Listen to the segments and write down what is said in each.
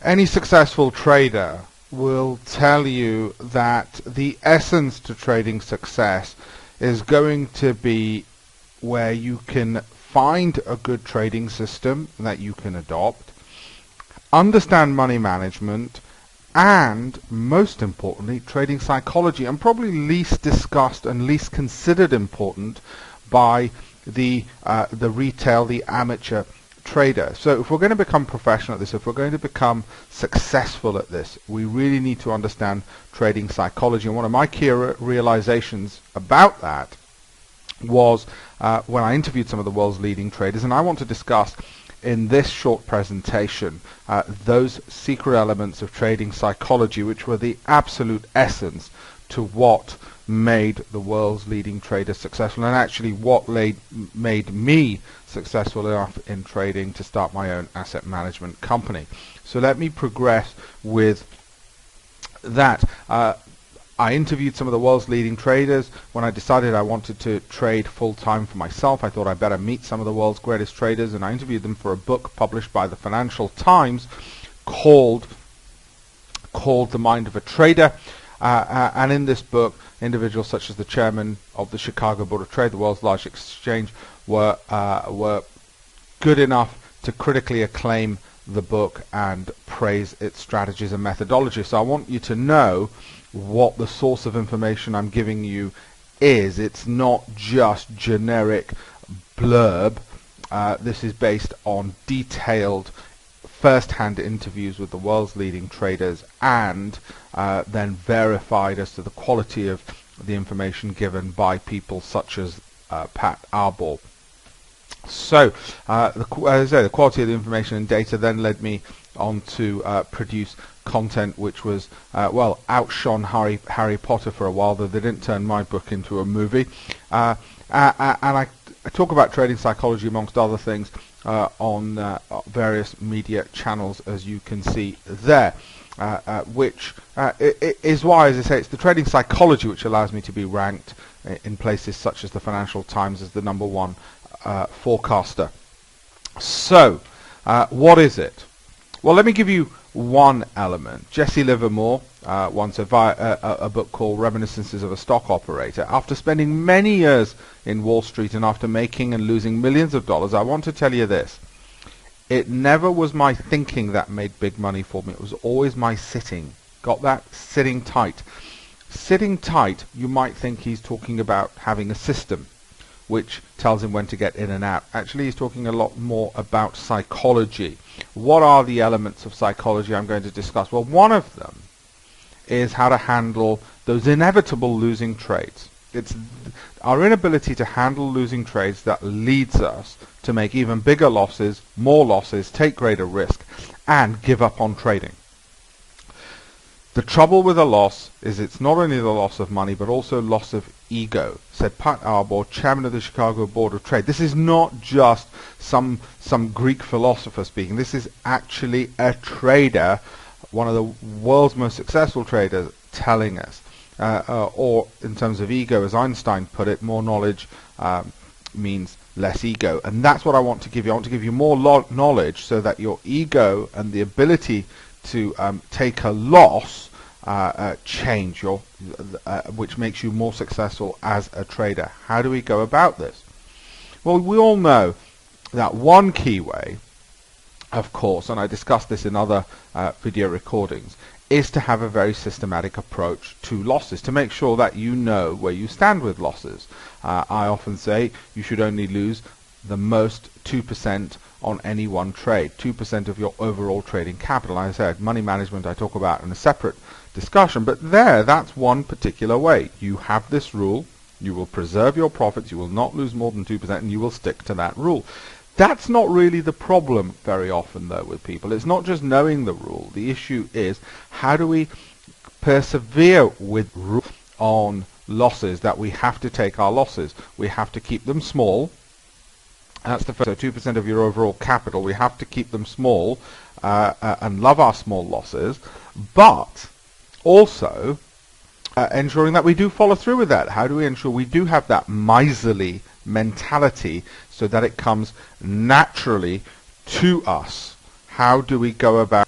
Any successful trader will tell you that the essence to trading success is going to be where you can find a good trading system that you can adopt, understand money management, and most importantly, trading psychology, and probably least discussed and least considered important by the retail, the amateur trader. So if we're going to become professional at this, if we're going to become successful at this, we really need to understand trading psychology. And one of my key realizations about that was when I interviewed some of the world's leading traders, and I want to discuss in this short presentation those secret elements of trading psychology which were the absolute essence to what made the world's leading traders successful, and actually what made me successful enough in trading to start my own asset management company. So let me progress with that. I interviewed some of the world's leading traders. When I decided I wanted to trade full-time for myself, I thought I'd better meet some of the world's greatest traders, and I interviewed them for a book published by the Financial Times called The Mind of a Trader. And in this book, individuals such as the chairman of the Chicago Board of Trade, the world's largest exchange, were good enough to critically acclaim the book and praise its strategies and methodology. So I want you to know what the source of information I'm giving you is. It's not just generic blurb. This is based on detailed first-hand interviews with the world's leading traders, and then verified as to the quality of the information given by people such as Pat Arbor. So, as I say, the quality of the information and data then led me on to produce content which was, well, outshone Harry Potter for a while, though they didn't turn my book into a movie. And I talk about trading psychology, amongst other things, on various media channels, as you can see there, which is why, as I say, it's the trading psychology which allows me to be ranked in places such as the Financial Times as the #1 forecaster. So, what is it? Well, let me give you one element. Jesse Livermore once said via a book called Reminiscences of a Stock Operator, after spending many years in Wall Street and after making and losing millions of dollars, I want to tell you this. It never was my thinking that made big money for me. It was always my sitting. Got that? Sitting tight. Sitting tight, you might think he's talking about having a system which tells him when to get in and out. Actually, he's talking a lot more about psychology. What are the elements of psychology I'm going to discuss? Well, one of them is how to handle those inevitable losing trades. It's our inability to handle losing trades that leads us to make even bigger losses, more losses, take greater risk, and give up on trading. The trouble with a loss is it's not only the loss of money, but also loss of ego, said Pat Arbor, chairman of the Chicago Board of Trade. This is not just some Greek philosopher speaking. This is actually a trader, one of the world's most successful traders, telling us. Or in terms of ego, as Einstein put it, more knowledge means less ego. And that's what I want to give you. I want to give you more knowledge so that your ego and the ability to take a loss change, which makes you more successful as a trader. How do we go about this? Well, we all know that one key way, of course, and I discussed this in other video recordings, is to have a very systematic approach to losses, to make sure that you know where you stand with losses. I often say you should only lose the most 2% on any one trade, 2% of your overall trading capital. As I said, money management I talk about in a separate discussion, but that's one particular way. You have this rule, you will preserve your profits, you will not lose more than 2%, and you will stick to that rule. That's not really the problem very often, though, with people. It's not just knowing the rule. The issue is, how do we persevere with rules on losses, that we have to take our losses? We have to keep them small. That's the first. So 2% of your overall capital, we have to keep them small and love our small losses, but also ensuring that we do follow through with that. How do we ensure we do have that miserly mentality so that it comes naturally to us? How do we go about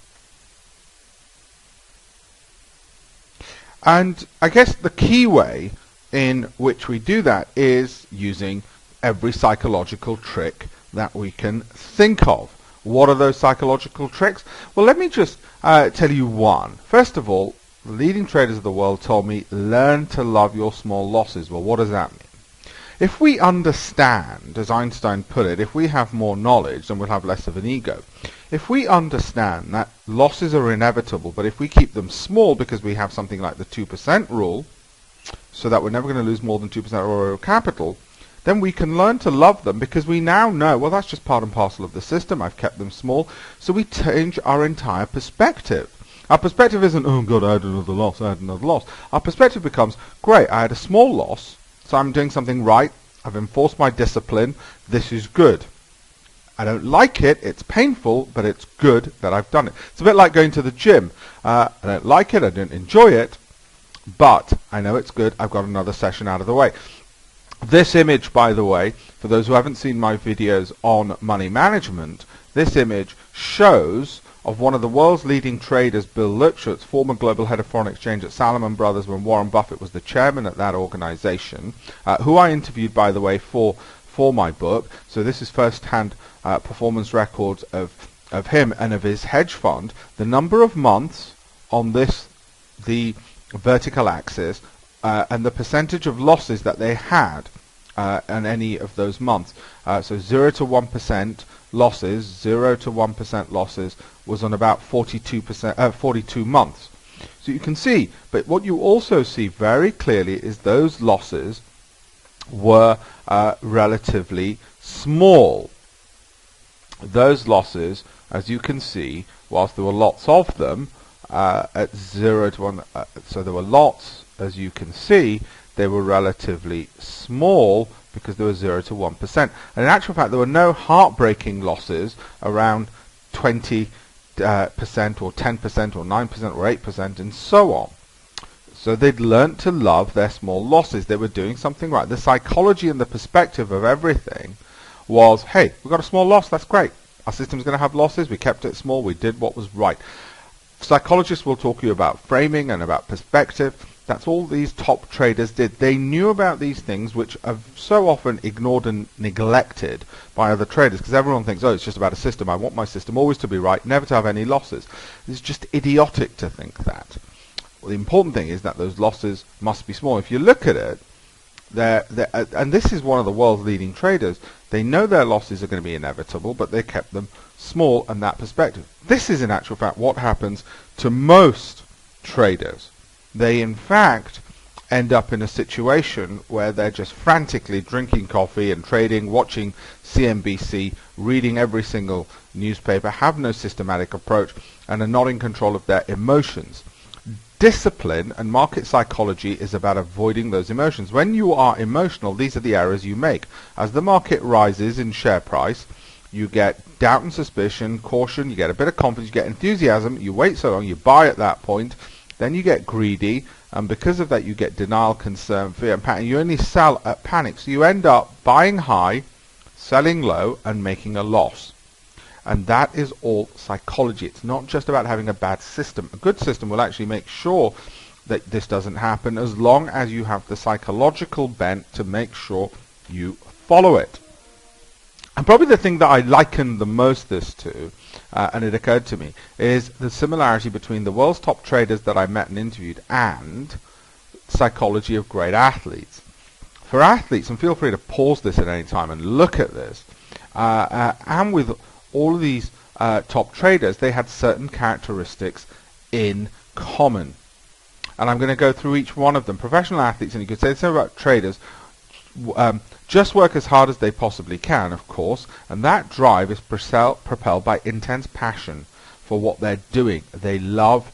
And I guess the key way in which we do that is using every psychological trick that we can think of. What are those psychological tricks? Well, let me just tell you one. First of all, the leading traders of the world told me, learn to love your small losses. Well, what does that mean? If we understand, as Einstein put it, if we have more knowledge, then we'll have less of an ego. If we understand that losses are inevitable, but if we keep them small because we have something like the 2% rule, so that we're never going to lose more than 2% of our capital, then we can learn to love them because we now know, well, that's just part and parcel of the system. I've kept them small. So we change our entire perspective. Our perspective isn't, oh God, I had another loss, I had another loss. Our perspective becomes, great, I had a small loss, so I'm doing something right. I've enforced my discipline. This is good. I don't like it. It's painful, but it's good that I've done it. It's a bit like going to the gym. I don't like it. I don't enjoy it, but I know it's good. I've got another session out of the way. This image, by the way, for those who haven't seen my videos on money management, this image shows of one of the world's leading traders, Bill Lipschutz, former global head of foreign exchange at Salomon Brothers when Warren Buffett was the chairman at that organization, who I interviewed, by the way, for my book. So this is first-hand performance records of him and of his hedge fund. The number of months on the vertical axis, and the percentage of losses that they had in any of those months. So 0 to 1% losses, 0 to 1% losses was on about 42 months. So you can see, but what you also see very clearly is those losses were relatively small. Those losses, as you can see, whilst there were lots of them, at 0 to 1, so there were lots, as you can see, they were relatively small because there was 0 to 1%. And in actual fact, there were no heartbreaking losses around 20% or 10% or 9% or 8% and so on. So they'd learnt to love their small losses. They were doing something right. The psychology and the perspective of everything was, hey, we've got a small loss, that's great. Our system's going to have losses, we kept it small, we did what was right. Psychologists will talk to you about framing and about perspective. That's all these top traders did. They knew about these things which are so often ignored and neglected by other traders because everyone thinks, oh, it's just about a system. I want my system always to be right, never to have any losses. It's just idiotic to think that. Well, the important thing is that those losses must be small. If you look at it, and this is one of the world's leading traders, they know their losses are going to be inevitable, but they kept them small and that perspective. This is in actual fact what happens to most traders. They in fact end up in a situation where they're just frantically drinking coffee and trading, watching CNBC, reading every single newspaper, have no systematic approach, and are not in control of their emotions. Discipline and market psychology is about avoiding those emotions. When you are emotional, these are the errors you make. As the market rises in share price, you get doubt and suspicion, caution, you get a bit of confidence, you get enthusiasm, you wait so long, you buy at that point, then you get greedy, and because of that you get denial, concern, fear, and panic. You only sell at panic, so you end up buying high, selling low, and making a loss. And that is all psychology. It's not just about having a bad system. A good system will actually make sure that this doesn't happen as long as you have the psychological bent to make sure you follow it. And probably the thing that I liken the most this to, and it occurred to me, is the similarity between the world's top traders that I met and interviewed and psychology of great athletes. For athletes, and feel free to pause this at any time and look at this, and with all of these top traders, they had certain characteristics in common. And I'm going to go through each one of them. Professional athletes, and you could say the same about traders, just work as hard as they possibly can, of course, and that drive is propelled by intense passion for what they're doing. They love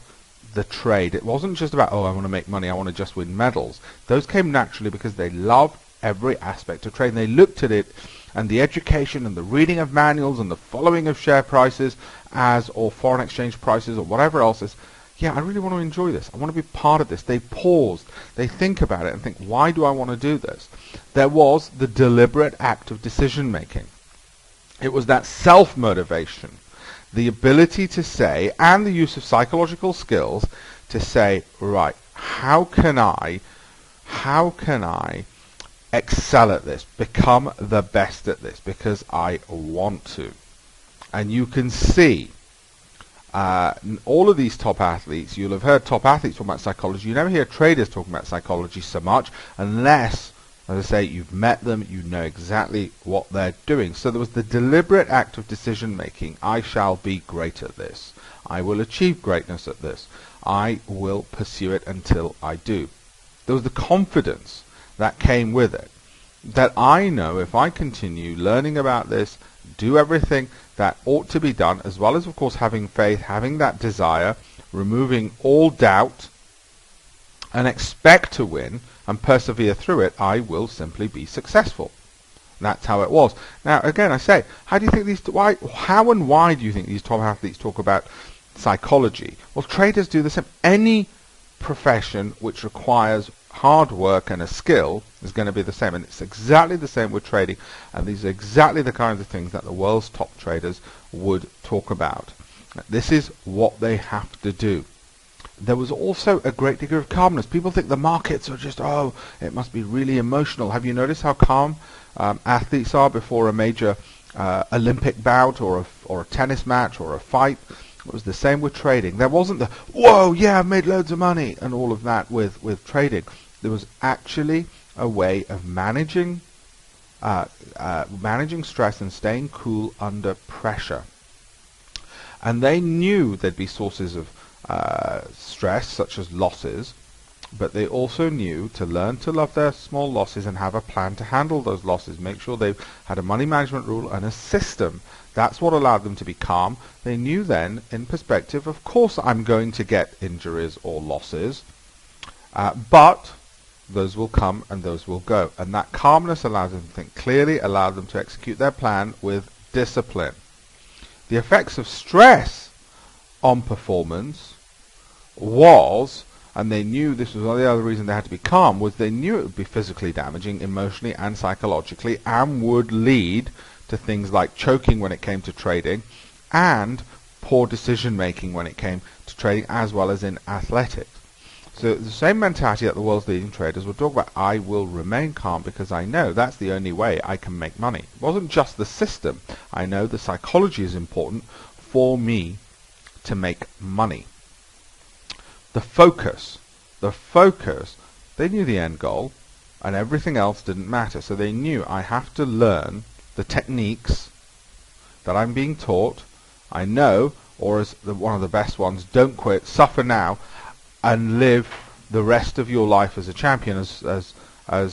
the trade. It wasn't just about, oh, I want to make money, I want to just win medals. Those came naturally because they loved every aspect of trade. And they looked at it, and the education and the reading of manuals and the following of share prices or foreign exchange prices or whatever else is, yeah, I really want to enjoy this. I want to be part of this. They paused. They think about it and think, why do I want to do this? There was the deliberate act of decision making. It was that self-motivation, the ability to say, and the use of psychological skills to say, right, how can I excel at this, become the best at this, because I want to. And you can see all of these top athletes, you'll have heard top athletes talk about psychology. You never hear traders talking about psychology so much unless, as I say, you've met them, you know exactly what they're doing. So there was the deliberate act of decision making. I shall be great at this. I will achieve greatness at this. I will pursue it until I do. There was the confidence that came with it, that I know if I continue learning about this, do everything that ought to be done, as well as, of course, having faith, having that desire, removing all doubt, and expect to win and persevere through it, I will simply be successful. That's how it was. Now, again, I say, how and why do you think these top athletes talk about psychology? Well, traders do the same. Any profession which requires hard work and a skill is going to be the same, and it's exactly the same with trading, and these are exactly the kinds of things that the world's top traders would talk about. This is what they have to do. There was also a great degree of calmness. People think the markets are just, oh, it must be really emotional. Have you noticed how calm athletes are before a major Olympic bout or a tennis match or a fight? It was the same with trading. There wasn't the, whoa, yeah, I've made loads of money, and all of that with trading. There was actually a way of managing stress and staying cool under pressure. And they knew there'd be sources of stress, such as losses, but they also knew to learn to love their small losses and have a plan to handle those losses. Make sure they had a money management rule and a system. That's what allowed them to be calm. They knew then, in perspective, of course I'm going to get injuries or losses, but those will come and those will go. And that calmness allowed them to think clearly, allowed them to execute their plan with discipline. The effects of stress on performance was, and they knew this was the other reason they had to be calm, was they knew it would be physically damaging, emotionally and psychologically, and would lead to things like choking when it came to trading, and poor decision making when it came to trading, as well as in athletics. So the same mentality that the world's leading traders would talk about, I will remain calm because I know that's the only way I can make money. It wasn't just the system. I know the psychology is important for me to make money. The focus, they knew the end goal, and everything else didn't matter. So they knew I have to learn the techniques that I'm being taught. I know, or as one of the best ones, don't quit, suffer now, and live the rest of your life as a champion, as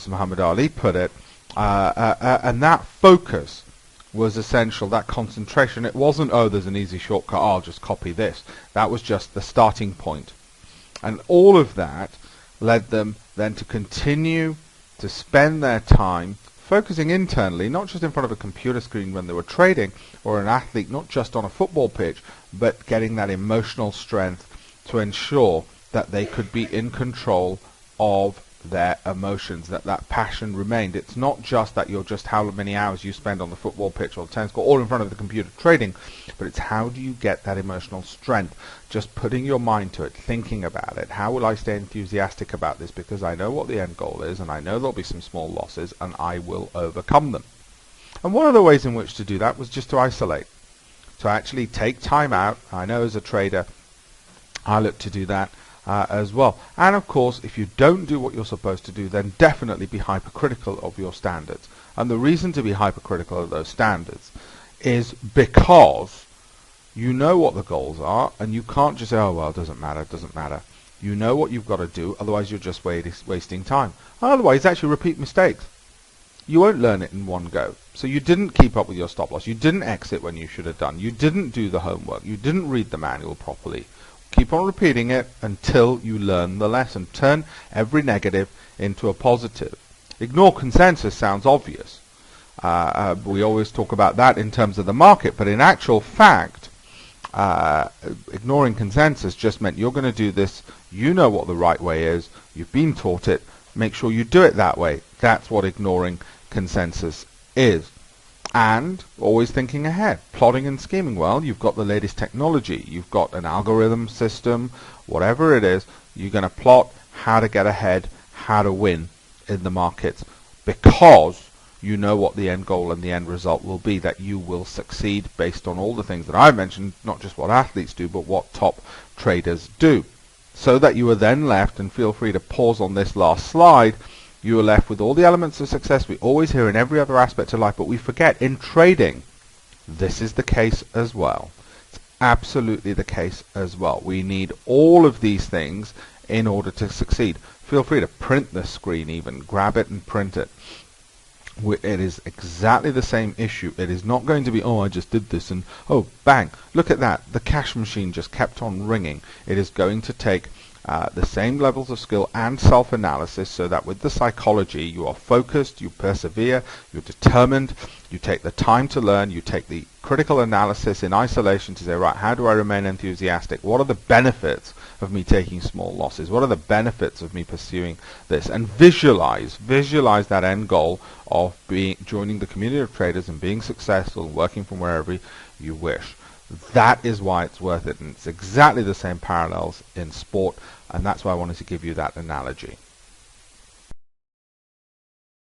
Muhammad Ali put it. And that focus was essential, that concentration. It wasn't, oh, there's an easy shortcut, I'll just copy this. That was just the starting point. And all of that led them then to continue to spend their time focusing internally, not just in front of a computer screen when they were trading, or an athlete, not just on a football pitch, but getting that emotional strength to ensure that they could be in control of their emotions, that passion remained. It's not just that you're just how many hours you spend on the football pitch or the tennis court or in front of the computer trading, but it's how do you get that emotional strength, just putting your mind to it, thinking about it. How will I stay enthusiastic about this, because I know what the end goal is, and I know there'll be some small losses, and I will overcome them. And one of the ways in which to do that was just to isolate, to actually take time out. I know as a trader I look to do that as well. And of course, if you don't do what you're supposed to do, then definitely be hypercritical of your standards. And the reason to be hypercritical of those standards is because you know what the goals are, and you can't just say, oh, well, it doesn't matter. You know what you've got to do, otherwise you're just wasting time. Otherwise, actually repeat mistakes. You won't learn it in one go. So you didn't keep up with your stop loss. You didn't exit when you should have done. You didn't do the homework. You didn't read the manual properly. Keep on repeating it until you learn the lesson. Turn every negative into a positive. Ignore consensus sounds obvious. We always talk about that in terms of the market, but in actual fact, ignoring consensus just meant you're going to do this, you know what the right way is, you've been taught it, make sure you do it that way. That's what ignoring consensus is. And always thinking ahead, plotting and scheming. Well, you've got the latest technology, you've got an algorithm system, whatever it is, you're going to plot how to get ahead, how to win in the markets, because you know what the end goal and the end result will be, that you will succeed based on all the things that I mentioned, not just what athletes do, but what top traders do. So that you are then left, and feel free to pause on this last slide, you are left with all the elements of success we always hear in every other aspect of life, but we forget in trading, this is the case as well. It's absolutely the case as well. We need all of these things in order to succeed. Feel free to print the screen even, grab it and print it. It is exactly the same issue. It is not going to be, oh, I just did this and, oh, bang, look at that. The cash machine just kept on ringing. It is going to take the same levels of skill and self-analysis, so that with the psychology you are focused, you persevere, you're determined, you take the time to learn, you take the critical analysis in isolation to say, right, how do I remain enthusiastic? What are the benefits of me taking small losses? What are the benefits of me pursuing this? And visualize that end goal of joining the community of traders and being successful and working from wherever you wish. That is why it's worth it, and it's exactly the same parallels in sport, and that's why I wanted to give you that analogy.